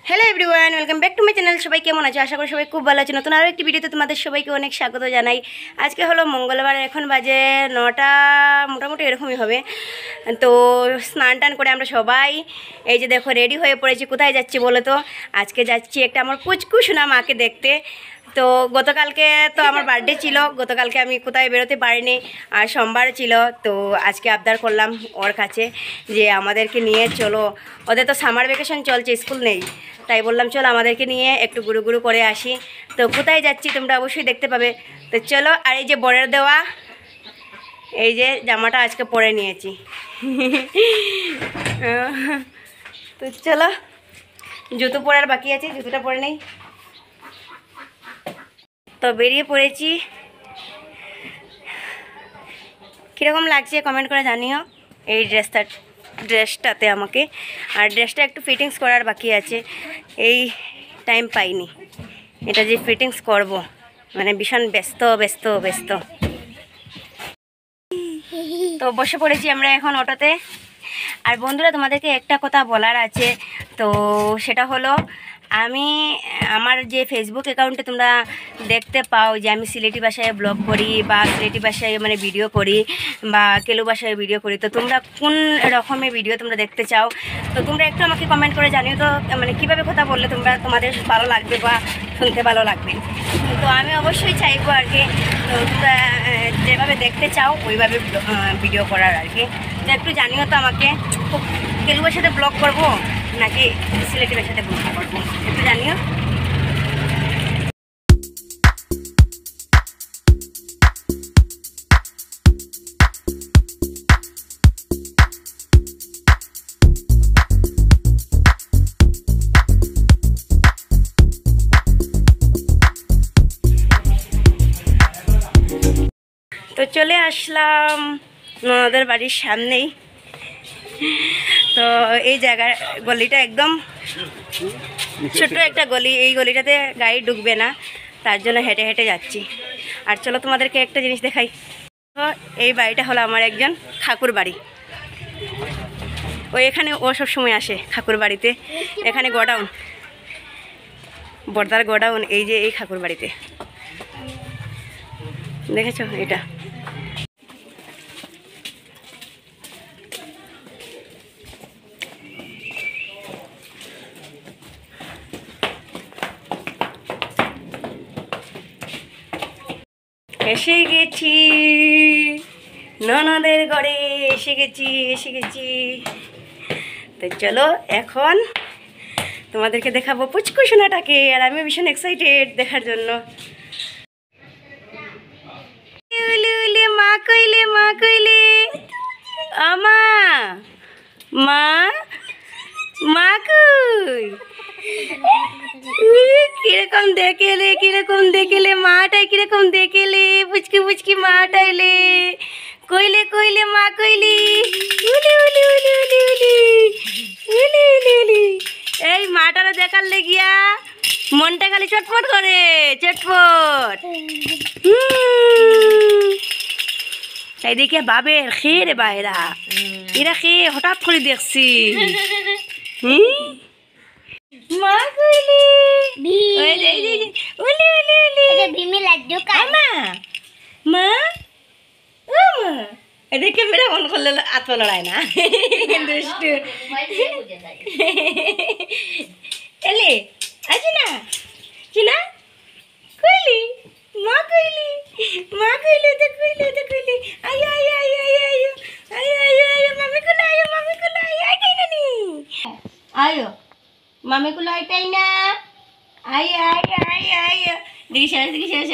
Hello everyone, welcome back to my channel. সবাই কেমন আছে? আশা করি সবাই খুব ভালো আছে। নতুন আরও একটি ভিডিওতে তোমাদের সবাইকে অনেক স্বাগত জানাই। আজকে হলো মঙ্গলবার, এখন বাজে 9টা মোটামুটি এরকমই হবে। তো স্নান টান করে আমরা সবাই এই যে দেখো রেডি হয়ে পড়েছি। কোথায় যাচ্ছি বলো তো? আজকে যাচ্ছি একটা আমার পুচকু সোনা মাকে দেখতে। তো গতকালকে তো আমার বার্থডে ছিল, গতকালকে আমি কোথায় বেরোতে পারিনি, আর সোমবার ছিল। তো আজকে আবদার করলাম ওর কাছে যে আমাদেরকে নিয়ে চলো। ওদের তো সামার ভ্যাকেশন চলছে, স্কুল নেই, তাই বললাম চলো আমাদেরকে নিয়ে একটু ঘুরু ঘুরু করে আসি। তো কোথায় যাচ্ছি তোমরা অবশ্যই দেখতে পাবে। তো চলো। আর এই যে বরের দেওয়া এই যে জামাটা আজকে পরে নিয়েছি। তো চলো, জুতো পরার বাকি আছে, জুতোটা পরে নেই। তো বেরিয়ে পড়েছি। কীরকম লাগছে কমেন্ট করে জানিও এই ড্রেসটাতে আমাকে। আর ড্রেসটা একটু ফিটিংস করার বাকি আছে, এই টাইম পাইনি এটা যে ফিটিংস করব, মানে ভীষণ ব্যস্ত ব্যস্ত ব্যস্ত। তো বসে পড়েছি আমরা এখন অটোতে। আর বন্ধুরা, তোমাদেরকে একটা কথা বলার আছে, তো সেটা হলো আমার যে ফেসবুক অ্যাকাউন্টে তোমরা দেখতে পাও যে আমি সিলেটি ভাষায় ব্লগ করি বা সিলেটি ভাষায় মানে ভিডিও করি বা কেলু ভাষায় ভিডিও করি। তো তোমরা কোন রকমের ভিডিও তোমরা দেখতে চাও, তো তোমরা একটু আমাকে কমেন্ট করে জানিও। তো মানে কীভাবে কথা বললে তোমাদের ভালো লাগবে বা শুনতে ভালো লাগবে। তো আমি অবশ্যই চাইবো আর কি, তো তোমরা যেভাবে দেখতে চাও ওইভাবে ভিডিও করার আর কি। তো একটু জানিও তো আমাকে, কেলু ভাষাতে ব্লগ করবো নাকি সিলেটি ভাষাতে ব্লগ করবো, একটু জানিও। তো চলে আসলাম ননদের বাড়ির সামনেই। তো এই জায়গার গলিটা একদম ছোট্ট একটা গলি, এই গলিটাতে গাড়ি ঢুকবে না, তার জন্য হেঁটে হেঁটে যাচ্ছি। আর চলো তোমাদেরকে একটা জিনিস দেখাই। তো এই বাড়িটা হলো আমার একজন ঠাকুর বাড়ি। এখানে ও সবসময় আসে ঠাকুর বাড়িতে। এখানে গোডাউন, বর্দার গোডাউন, এই যে এই ঠাকুর বাড়িতে দেখেছো এটা। এসে গেছি ননদের ঘরে, এসে গেছি। তো চলো এখন তোমাদেরকে দেখাবো পুচকু সোনাটাকে, আর আমি ভীষণ এক্সাইটেড দেখার জন্য। মা কইলে আমা মা মা কই কিরকম দেখেলে মাটাই কিরকম দেখেলে, পুচকি মাটাইলে কইলে মা কইলি এই মাটারা দেখার লেগিয়া মনটা খালি চটপট করে, চটপট। তাই দেখে বাবের খেয়ে রে বাইরা, এরা খেয়ে হঠাৎ করে দেখছি। মা কইলি মা এদিকে মেরা মন করলে আত্ম লড়াই না দুষ্টু এলে আছে না চিনা কইলি মা কইলি তো কইলি আয় মামি কোলা আয় তাই না নি আয়ো মামি কোলা আইতাই না আয় দিকে শেষ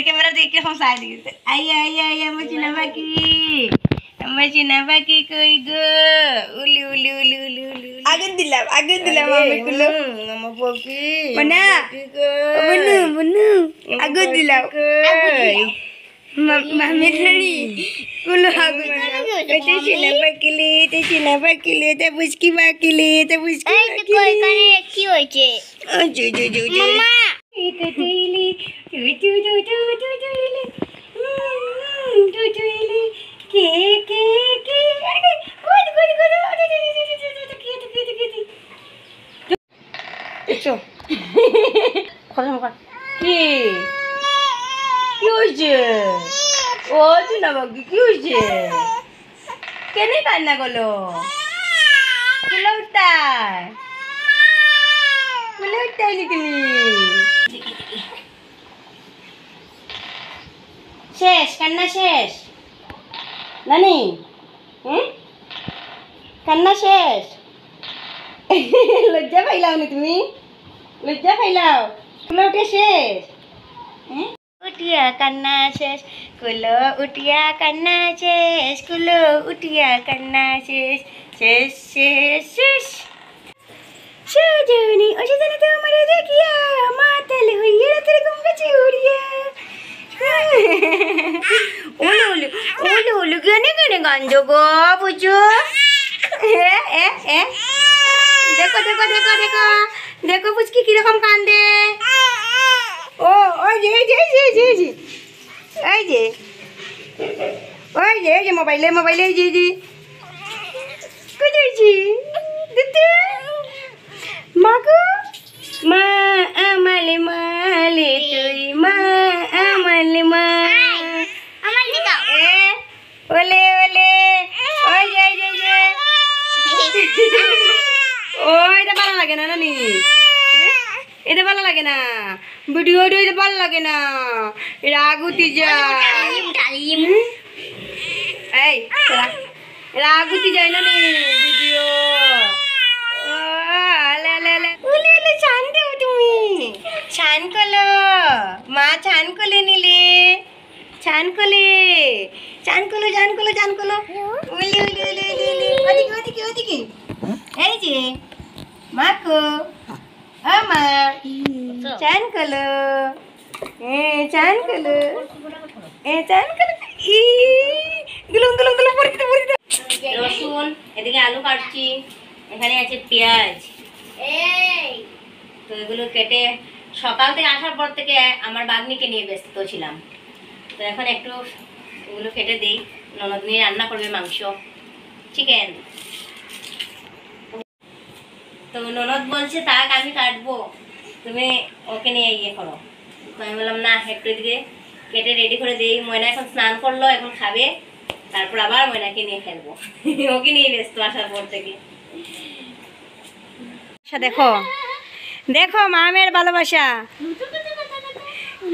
ক্যামেরা দিকে কিরকম সাই দিকে আয় আমার চিনা পাখি কই গো উলি আগুন দিলাম মামি কুলো আমার পকি মনা বনু আগুন দিলাম মামি ধরি কুলো আগুন এটা চিনা পাকিলে এটা বুঝকি পাকিলে কি হয়েছে মামা দেখছো কি কি হয়েছে? ও চুনা বাকি কি হয়েছে? কেন কান্না করলো? কুলে উঠতাইনি তুমি? শেষ কান্না শেষ নানি? কান্না শেষ? লজ্জা পাইলাও নি তুমি? লজ্জা পাইলাও? কুলে উঠে শেষ? উঠিয়া কান্না শেষ, কুলো উঠিয়া কান্না শেষ, কুলো উঠিয়া কান্না শেষ, শেষ শেষ শেষ। সজনী ও সজনী তোমার দেখিয়া মাতাল হইয়া রাতের ঘুম গেছে উড়িয়া। ওলো ওলো ওলো ওলো কেনে কেনে গান গো বুঝো? দেখো দেখো দেখো দেখো দেখো পুচকি কিরকম কান্দে। ও ওই যে এই যে এই যে এই যে এই যে ওই যে এই যে মোবাইলে মোবাইলে এই যে এই যে কোথায়ছি দিতে মাগো মা আমালে মালে তুই মা আমালে মা আমার দিকা এ ওলে ওলে ওই যে এই যে ওই এটা ভালো লাগে না নানি? এটা ভালো লাগে না, ভিডিও এটা ভালো লাগে না, রাগ উঠে যায়। এই রাগ উঠে যায় না ভিডিও। ছান দেও তুমি, ছান কলো মা, ছান কলে নিলে, ছান কলে, ছান কলো ছান কলো ছান কলো উলি উলি উলি উলি ওদিকে ওদিকে ওদিকে এই যে মাকো আমার চান কলো চান কলো চান কলো ই দুলুম দুলুম দুলুম পড়ে পড়ে। রসুন এদিকে আলু কাটছি, এখানে আছে পেঁয়াজ, তো এগুলো কেটে সকাল থেকে আসার পর থেকে আমার বাগনিকে নিয়ে ব্যস্ত ছিলাম, তো এখন একটু এগুলো কেটে দিই। ননদ নিয়ে রান্না করবে মাংস চিকেন, তো ননদ বলছে তাক আমি কাটবো, তুমি ওকে নিয়ে ইয়ে করো। তো আমি বললাম না, একটু এদিকে কেটে রেডি করে দিই। ময়না এখন স্নান করলো, এখন খাবে, তারপর আবার ময়নাকে নিয়ে খেলবো। ওকে নিয়ে ব্যস্ত আসার পর থেকে। দেখো দেখো মামের ভালোবাসা,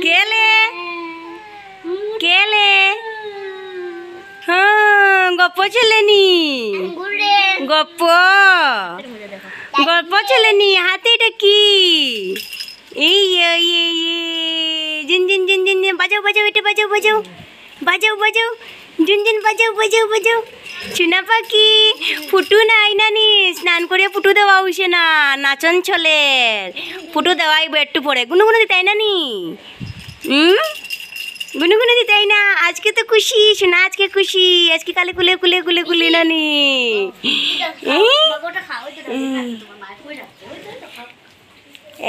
কেলে কেলে হ্যাঁ গপ্প ছেলেনি, গপ্প গল্প ছেলেনি। হাতে এটা কি? এই জিন জিন জিন জিন বাজাও বাজাও, এটা বাজাও বাজাও বাজাও বাজাও, ঝুনঝুন বাজাও বাজাও বাজাও। চুনা পাখি ফুটু নাই নানি, স্নান করে ফুটু দেওয়া উঠে না, নাচন ছলের ফুটু দেওয়াই একটু পরে গুনুগুনো দিতাই নানি। গুনুগুনো দিতাই না, আজকে তো খুশি শোনা, আজকে খুশি, আজকে কালে কুলে কুলে কুলে কুলে নানি।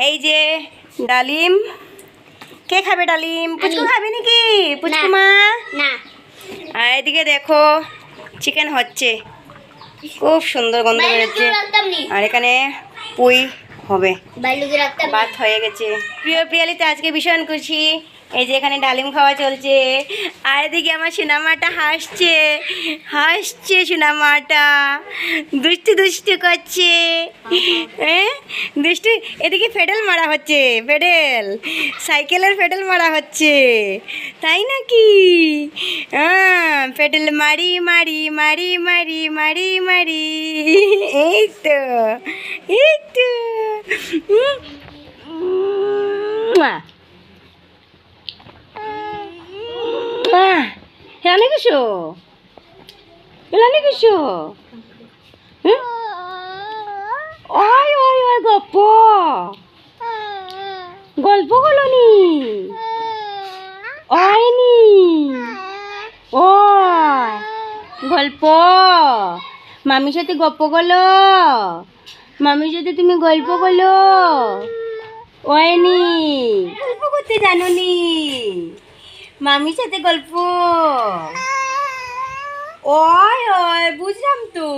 এই যে ডালিম, কে খাবে ডালিম? পুচকু খাবে নাকি? পুচকু মা না। আর এদিকে দেখো চিকেন হচ্ছে, খুব সুন্দর গন্ধ বেরোচ্ছে, আর এখানে পুই হবে, ভাত হয়ে গেছে। প্রিয় প্রিয়ালিতে আজকে ভীষণ খুশি। এই যে এখানে ডালিম খাওয়া চলছে, আর এদিকে আমার সোনামাটা হাসছে হাসছে, সোনামাটা দুষ্টু দুষ্টু করছে, হ্যাঁ দুষ্টু। এদিকে ফেডেল মারা হচ্ছে, ফেডেল সাইকেলের ফেডেল মারা হচ্ছে, তাই নাকি? হ্যাঁ ফেডেল মারি মারি মারি মারি মারি মারি, এই তো এই তো। হেলানি কিছু হেলানি কিছু ওই ওই ওই গপ্প গল্প বলনি ওইনি ও গল্প মামির সাথে গপ্প করলো, মামির সাথে তুমি গল্প করলো, ওইনি গল্প করতে জানো নি? মামির সাথে গল্প ওই ওই বুঝলাম তো,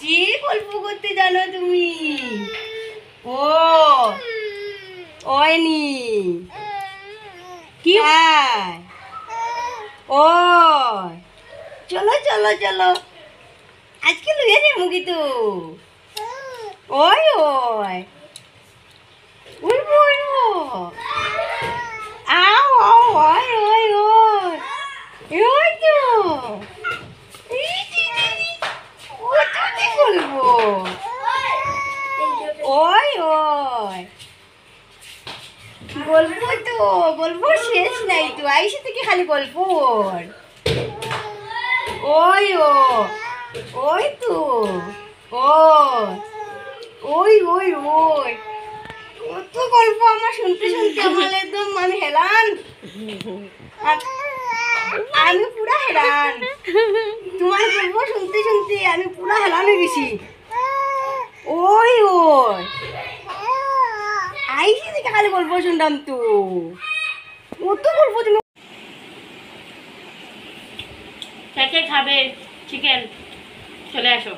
যে গল্প করতে জানো তুমি। ও ওইনি কি ও চলো চলো চলো আজকে লুয়ে যাবো কিন্তু ওই ওই উঠবো উঠবো আও আও ওই ওই ওই ওই তো ও তো কি বলবো ওই ওই বলবো তো বলবো শেষ নাই তো আইসে থেকে খালি গল্প ওর ওই ও ওই তো ও ওই ওই ওই কত গল্প আমার শুনতে শুনতে আমার একদম আমি হেলান আমি পুরা হেলান তোমার গল্প শুনতে শুনতে আমি পুরা হেলান হয়ে গেছি ওই ওই আইসি থেকে খালি গল্প শুনতাম তো কত গল্প তুমি কে খাবে চিকেন চলে আসো